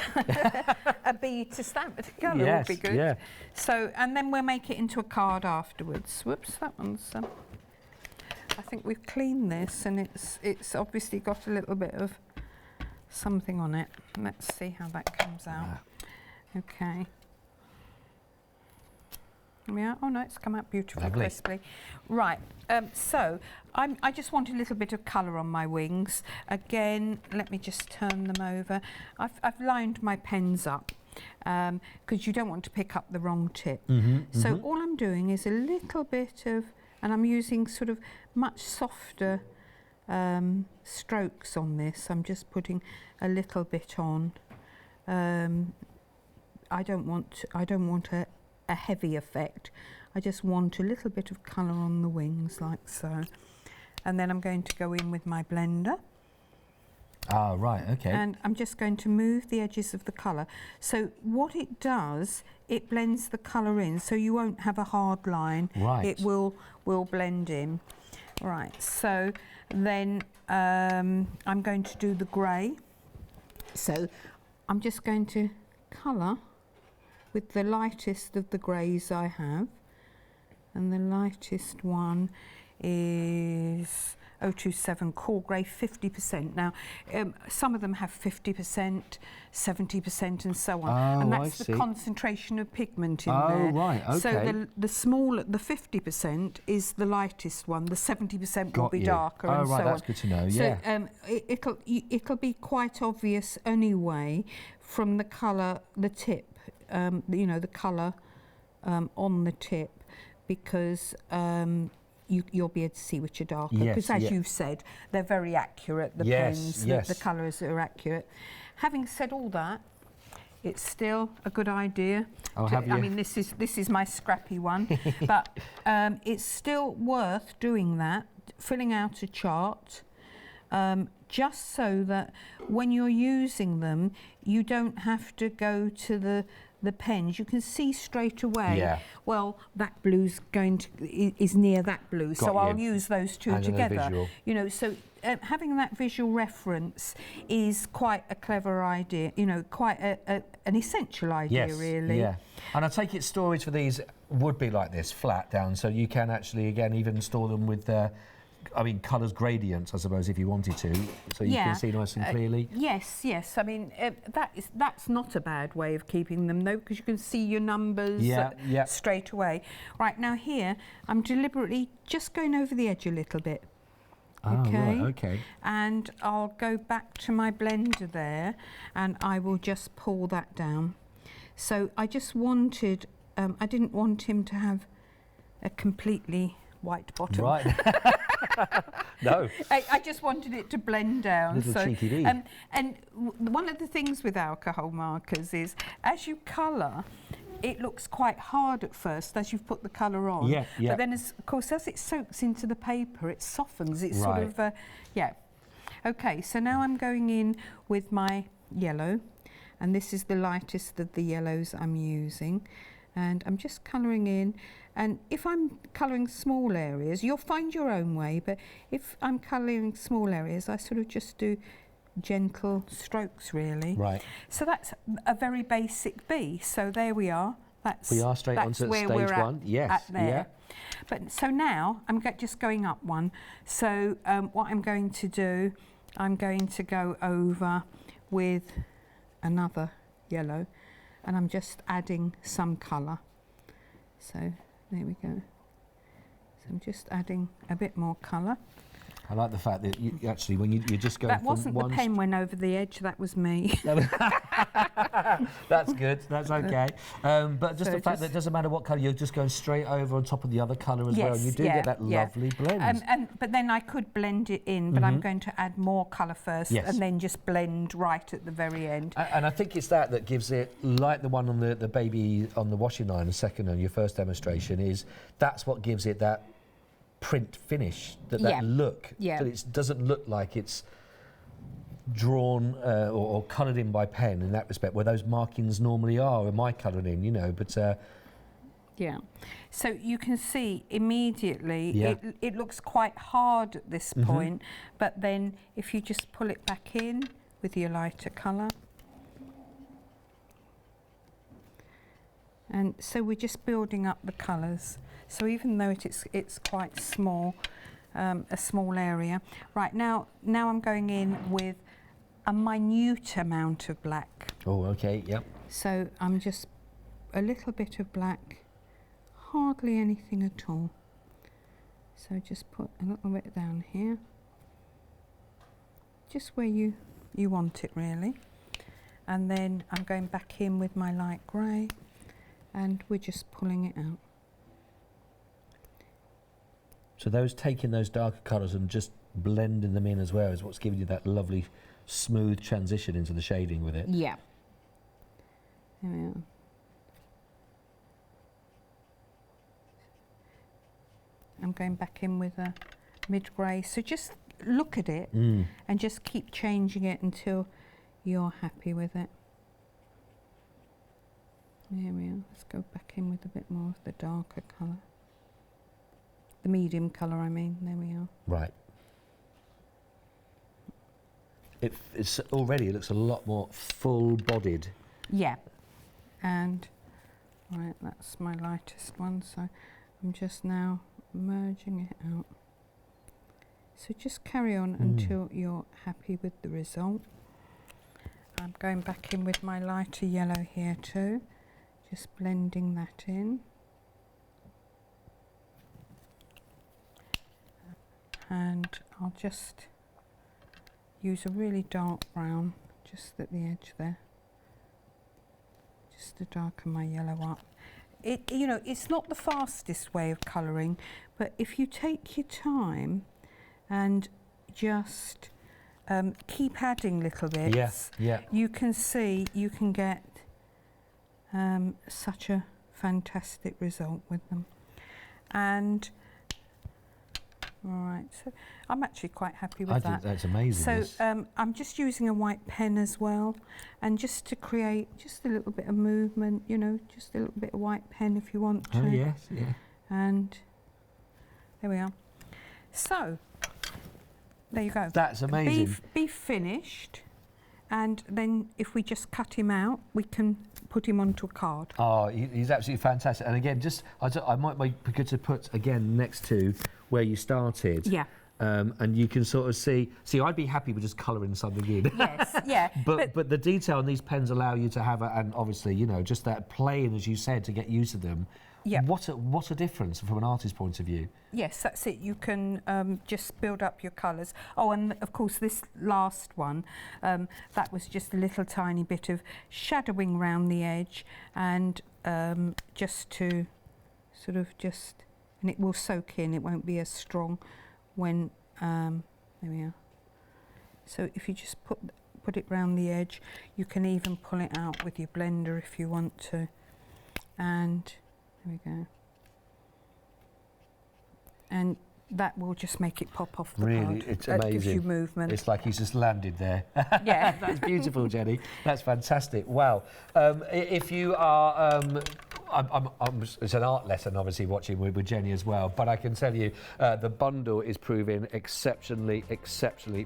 A bee to stamp the colour would be good. Yeah. So, and then we'll make it into a card afterwards. Whoops, that one's. I think we've cleaned this, and it's obviously got a little bit of something on it. Let's see how that comes out. Okay. Yeah. Oh no, it's come out beautifully, crisply. Right. So I just want a little bit of colour on my wings. Again, let me just turn them over. I've lined my pens up because you don't want to pick up the wrong tip. So all I'm doing is a little bit of, and I'm using sort of much softer strokes on this. I'm just putting a little bit on. I don't want a heavy effect. I just want a little bit of colour on the wings, like so. And then I'm going to go in with my blender. Ah, right, okay. And I'm just going to move the edges of the colour. So what it does, it blends the colour in, so you won't have a hard line. Right. It will blend in. Right, so then I'm going to do the grey. So I'm just going to colour with the lightest of the greys I have. And the lightest one is 027 Core Grey 50%. Now, some of them have 50%, 70% and so on. Oh, and that's I the see. concentration of pigment in Oh, there. right, okay. So the 50% is the lightest one, the 70% will be darker and so on. Oh, right, that's good to know, yeah. So it'll be quite obvious anyway from the colour, the tip, you know, the colour on the tip, because you'll be able to see which are darker, because as you've said, they're very accurate, the pens, the colours are accurate. Having said all that, it's still a good idea. Oh, have you? I mean, this is my scrappy one, but it's still worth doing that, filling out a chart, just so that when you're using them, you don't have to go to the pens. You can see straight away, well, that blue's is near that blue, so I'll use those two together. You know, so having that visual reference is quite a clever idea, you know, quite an essential idea, really. Yeah. And I take it storage for these would be like this, flat down, so you can actually, again, even store them with I mean, colours gradients, I suppose, if you wanted to, so you can see nice and clearly. Yes. I mean, that's not a bad way of keeping them, though, because you can see your numbers straight away. Right, now here, I'm deliberately just going over the edge a little bit. Okay. Right, okay. And I'll go back to my blender there, and I will just pull that down. So I just wanted, I didn't want him to have a completely white bottom. Right. No. I just wanted it to blend down. Little cheeky bee. And one of the things with alcohol markers is, as you colour, it looks quite hard at first as you've put the colour on. Yeah. But then, of course, as it soaks into the paper, it softens. It's sort of, Okay, so now I'm going in with my yellow, and this is the lightest of the yellows I'm using. And I'm just colouring in. And if I'm colouring small areas, you'll find your own way, but if I'm colouring small areas, I sort of just do gentle strokes, really. Right. So that's a very basic bee. So there we are. We are straight onto stage one. Yes. But so now I'm just going up one. So what I'm going to do, I'm going to go over with another yellow, and I'm just adding some colour. So there we go. So I'm just adding a bit more colour. I like the fact that you actually, when you just go that from wasn't the pen went over the edge, that was me. That's good, that's okay. But just the fact that it doesn't matter what colour, you're just going straight over on top of the other colour as well. You do get that lovely blend. But then I could blend it in, but I'm going to add more colour first and then just blend right at the very end. And I think it's that gives it, like the one on the baby on the washing line, the second on your first demonstration, is that's what gives it that print finish, that look, that it doesn't look like it's drawn or coloured in by pen in that respect, where those markings normally are, am I coloured in, you know, but so you can see immediately it looks quite hard at this point, but then if you just pull it back in with your lighter colour, and so we're just building up the colours. So even though it's quite small, a small area. Right, now I'm going in with a minute amount of black. Oh, okay, yep. So I'm just a little bit of black, hardly anything at all. So just put a little bit down here, just where you want it, really. And then I'm going back in with my light grey, and we're just pulling it out. So taking those darker colours and just blending them in as well is what's giving you that lovely smooth transition into the shading with it. Yeah. There we are. I'm going back in with a mid-grey. So just look at it and just keep changing it until you're happy with it. There we are. Let's go back in with a bit more of the darker colour. The medium colour, I mean. There we are. Right. It's already, it looks a lot more full-bodied. Yeah. And, right, that's my lightest one. So I'm just now merging it out. So just carry on until you're happy with the result. I'm going back in with my lighter yellow here too. Just blending that in. And I'll just use a really dark brown just at the edge there. Just to darken my yellow up. You know, it's not the fastest way of colouring, but if you take your time and just keep adding little bits, you can see you can get such a fantastic result with them. And all right, so I'm actually quite happy with that. I think that's amazing. So I'm just using a white pen as well, and just to create just a little bit of movement, you know, just a little bit of white pen if you want to. Oh yes, yeah. And there we are. So there you go. That's amazing. Be finished, and then if we just cut him out, we can put him onto a card. Oh, he's absolutely fantastic. And again, just I might be good to put again next to where you started. Yeah. And you can sort of see, I'd be happy with just colouring something in. Yes, yeah. but the detail in these pens allow you to have, and obviously, you know, just that playing, as you said, to get used to them. Yeah. What a difference from an artist's point of view. Yes, that's it. You can just build up your colours. Oh, and of course this last one, that was just a little tiny bit of shadowing round the edge, and just to sort of and it will soak in. It won't be as strong when there we are. So if you just put it round the edge, you can even pull it out with your blender if you want to, and there we go. And that will just make it pop off the card. Really, it's amazing. That gives you movement. It's like he's just landed there. Yeah. That's beautiful, Jenny. That's fantastic. Wow. If you are... it's an art lesson, obviously, watching with Jenny as well, but I can tell you the bundle is proving exceptionally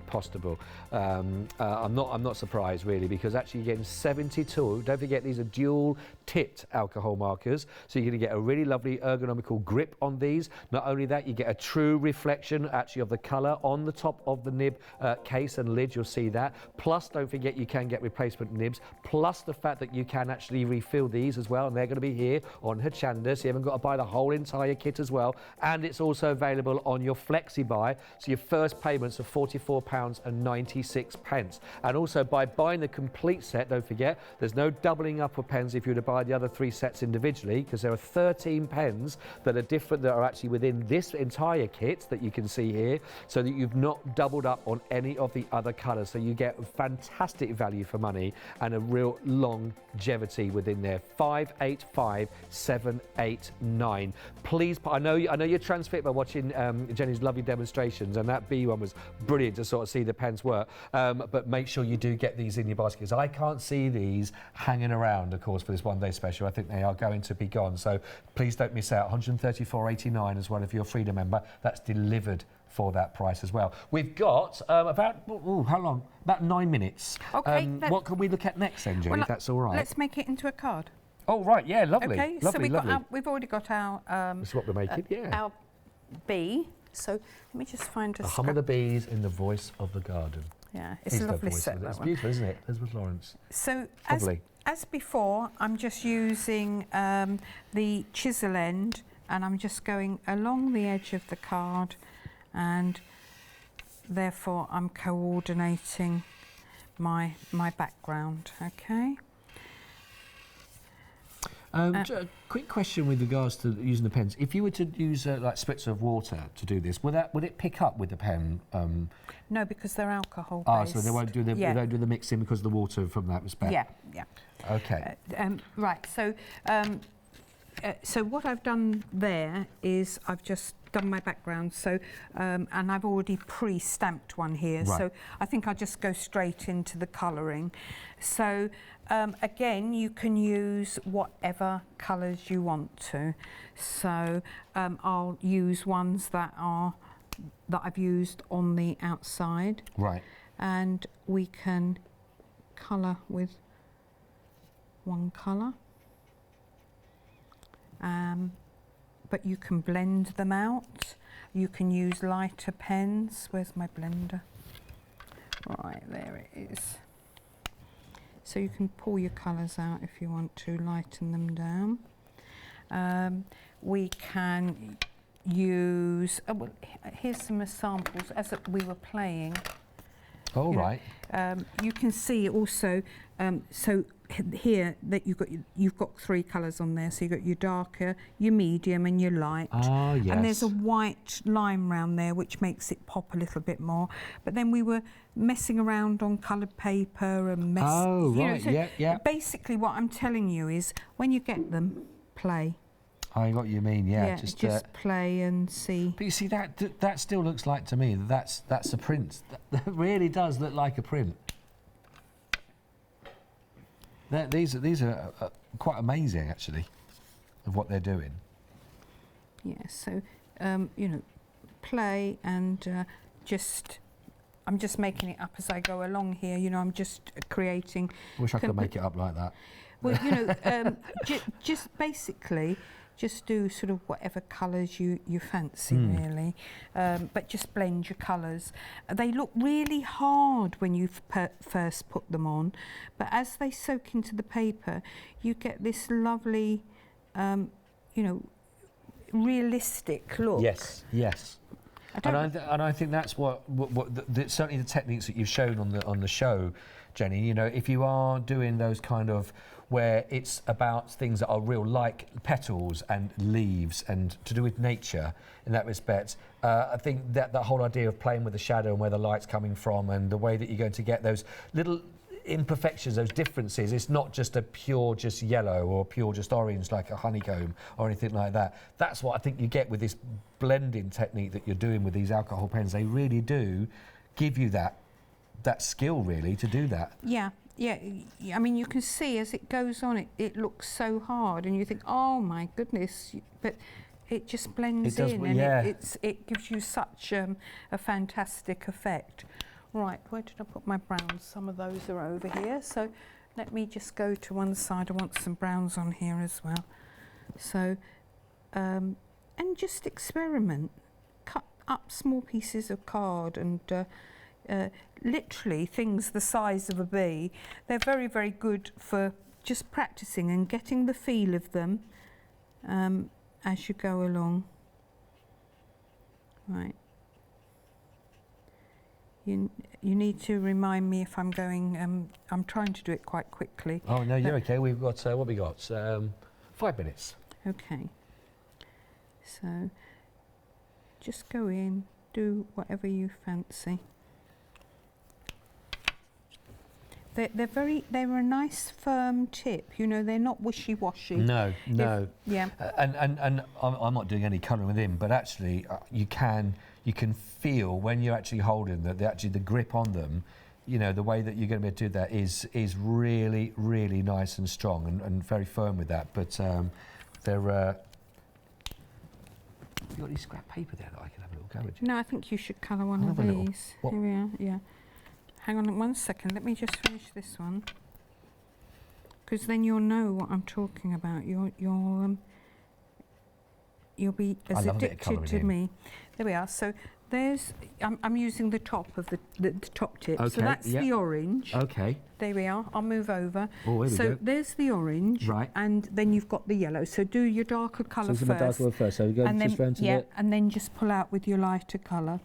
postable. I'm not surprised, really, because actually you're getting 72, don't forget these are dual tipped alcohol markers, so you're going to get a really lovely ergonomical grip on these. Not only that, you get a true reflection actually of the colour on the top of the nib case and lid, you'll see that. Plus, don't forget, you can get replacement nibs, plus the fact that you can actually refill these as well, and they're going to be here on Hochanda, so you haven't got to buy the whole entire kit as well. And it's also available on your flexi buy, so your first payments are £44.96. And also by buying the complete set, don't forget, there's no doubling up of pens if you were to buy the other 3 sets individually, because there are 13 pens that are different that are actually within this entire kit that you can see here, so that you've not doubled up on any of the other colours. So you get fantastic value for money and a real longevity within there. 585789. Please, I know you're transfixed by watching Jenny's lovely demonstrations, and that B one was brilliant to sort of see the pens work. But make sure you do get these in your basket, because I can't see these hanging around, of course, for this one-day special. I think they are going to be gone. So please don't miss out. £134.89 as well if you're a Freedom member. That's delivered for that price as well. We've got about, how long? About 9 minutes. Okay. What can we look at next then, Jenny, if that's all right? Let's make it into a card. Oh, right, yeah, lovely. Okay, lovely, so we've already got our... That's what we're making, yeah. Our bee. So let me just find a hum of the bees in the voice of the garden. Yeah, it's a lovely set, that It's one. beautiful, isn't it? Elizabeth Lawrence. So as before, I'm just using the chisel end, and I'm just going along the edge of the card, and therefore I'm coordinating my background, okay? A quick question with regards to using the pens. If you were to use like spritzers of water to do this, would it pick up with the pen? No, because they're alcohol based. So they won't do the they don't do the mixing because of the water from that respect. Yeah. Okay. Right. So what I've done there is I've just done my background. So and I've already pre-stamped one here. Right. So I think I'll just go straight into the colouring. So again, you can use whatever colours you want to. So I'll use ones that I've used on the outside. Right. And we can colour with one colour. But you can blend them out. You can use lighter pens. Where's my blender? Right, there it is. So you can pull your colours out if you want to, lighten them down. We can use, well, here's some samples as we were playing. All right. You can see also, so here that you've got three colours on there. So you've got your darker, your medium, and your light. Ah, yes. And there's a white line round there which makes it pop a little bit more. But then we were messing around on coloured paper and Oh, right. So yeah. basically, what I'm telling you is, when you get them, play. I got what you mean. Yeah. Just play and see. But you see, that still looks like to me that's a print. That really does look like a print. These are quite amazing, actually, of what they're doing. Yeah, so, play and I'm just making it up as I go along here. I'm just creating... Wish I could make it up like that. Well, just basically, just do sort of whatever colours you fancy, really. But just blend your colours. They look really hard when you first put them on, but as they soak into the paper, you get this lovely, realistic look. Yes. And I think that's what certainly the techniques that you've shown on the show, Jenny. If you are doing those kind of where it's about things that are real, like petals and leaves and to do with nature in that respect, I think that whole idea of playing with the shadow and where the light's coming from and the way that you're going to get those little imperfections, those differences, it's not just a pure just yellow or pure just orange like a honeycomb or anything like that. That's what I think you get with this blending technique that you're doing with these alcohol pens. They really do give you that skill, really, to do that. Yeah. I mean, you can see as it goes on, it looks so hard, and you think, oh my goodness, but it just blends in, and it gives you such a fantastic effect. Right, where did I put my browns? Some of those are over here, so let me just go to one side. I want some browns on here as well. So, and just experiment. Cut up small pieces of card and literally things the size of a bee. They're very, very good for just practicing and getting the feel of them as you go along. Right. You need to remind me if I'm going. I'm trying to do it quite quickly. Oh no, you're okay. We've got what we got? 5 minutes. Okay. So just go in, do whatever you fancy. They're a nice firm tip, they're not wishy-washy. No. And I'm not doing any colouring with him, but actually you can feel when you're actually holding the grip on them, the way that you're going to be able to do that is really, really nice and strong and very firm with that. But they're... Have you got any scrap paper there that I can have a little go at? No, I think you should colour one of these. Here we are, yeah. Hang on 1 second, let me just finish this one. Because then you'll know what I'm talking about. You'll be as addicted to me. There we are. So there's, I'm using the top of the top tip. Okay, so that's the orange. Okay. There we are. I'll move over. Oh, there we go. There's the orange. Right. And then you've got the yellow. So do your darker colour first. So my darker one first. So we go just round to the... and then just pull out with your lighter colour.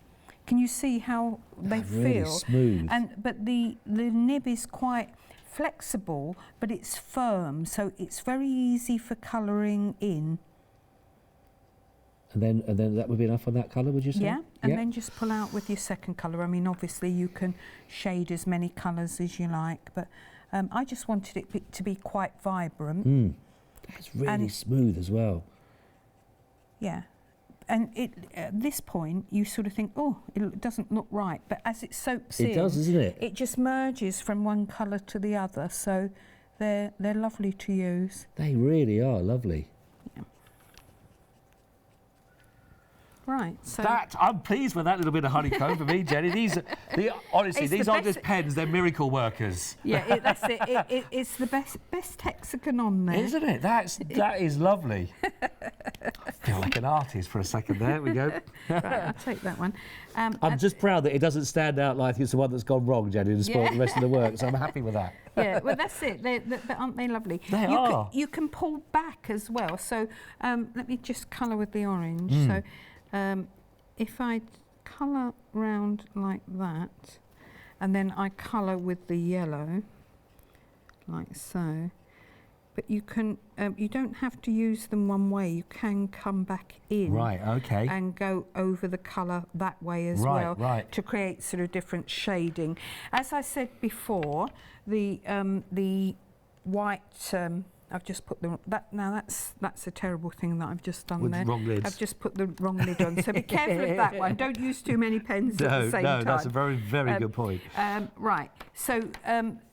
Can you see how they feel? Really smooth. But the nib is quite flexible, but it's firm, so it's very easy for colouring in. And then that would be enough on that colour, would you say? Yeah, and then just pull out with your second colour. I mean, obviously you can shade as many colours as you like, but I just wanted it to be quite vibrant. It's really smooth as well. Yeah, and at this point you sort of think, oh, it doesn't look right, but as it soaks in, it does, isn't it? It just merges from one colour to the other, so they're lovely to use. They really are lovely. Right, so I'm pleased with that little bit of honeycomb for me, Jenny. Honestly, these aren't just pens; they're miracle workers. Yeah, that's it. It's the best hexagon on there, isn't it? That is lovely. I feel like an artist for a second. There we go. Right, I'll take that one. I'm just proud that it doesn't stand out like it's the one that's gone wrong, Jenny, and spoiled the rest of the work. So I'm happy with that. Yeah, well, that's it. Aren't they lovely? They are. You can pull back as well. So let me just colour with the orange. So. If I colour round like that, and then I colour with the yellow, like so, but you can, you don't have to use them one way, you can come back in. Right, okay. And go over the colour that way as well, to create sort of different shading. As I said before, the white, I've just put that's a terrible thing that I've just done with there. Wrong lids. I've just put the wrong lid on. So be careful of that one. Don't use too many pens at the same time. No, that's a very, very good point. Right. So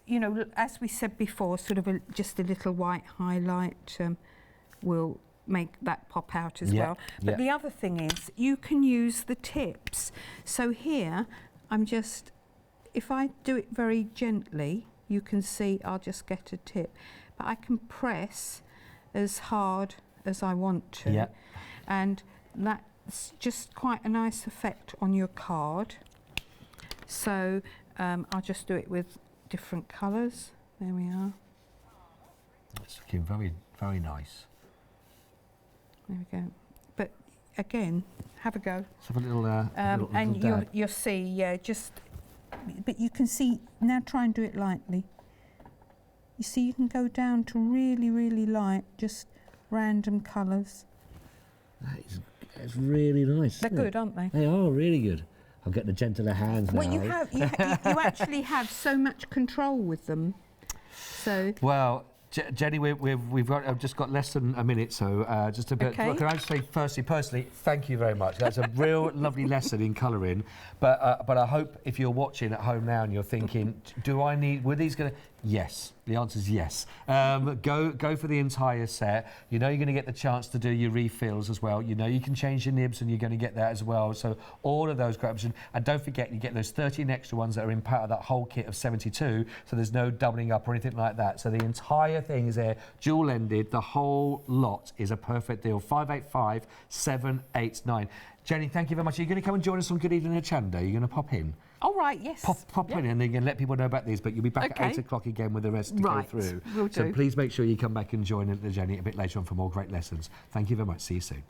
you know, as we said before, sort of just a little white highlight will make that pop out as well. But the other thing is, you can use the tips. So here, if I do it very gently, you can see I'll just get a tip. But I can press as hard as I want to. And that's just quite a nice effect on your card. So I'll just do it with different colours. There we are. It's looking very, very nice. There we go. But again, have a go. Let's have a little, and you'll see, but you can see, now try and do it lightly. You see, you can go down to really, really light, just random colours. That's really nice. They're good, aren't they? They are really good. I'm getting the gentler hands now. Well, you actually have so much control with them. So. Well, Jenny, I've just got less than a minute, so just a bit. Okay. Can I just say, personally, thank you very much. That's a real lovely lesson in colouring. But I hope if you're watching at home now and you're thinking, were these going to? Yes. The answer is yes. Go for the entire set. You know you're going to get the chance to do your refills as well. You know you can change your nibs and you're going to get that as well. So all of those great options. And don't forget, you get those 13 extra ones that are in part of that whole kit of 72. So there's no doubling up or anything like that. So the entire thing is there, dual-ended. The whole lot is a perfect deal. 585 789. Jenny, thank you very much. Are you going to come and join us on Good Evening Hochanda? Are you going to pop in? All right, yes. Pop in and then you can let people know about these, but you'll be back at 8 o'clock again with the rest to go through. Will do. So please make sure you come back and join Jenny a bit later on for more great lessons. Thank you very much. See you soon.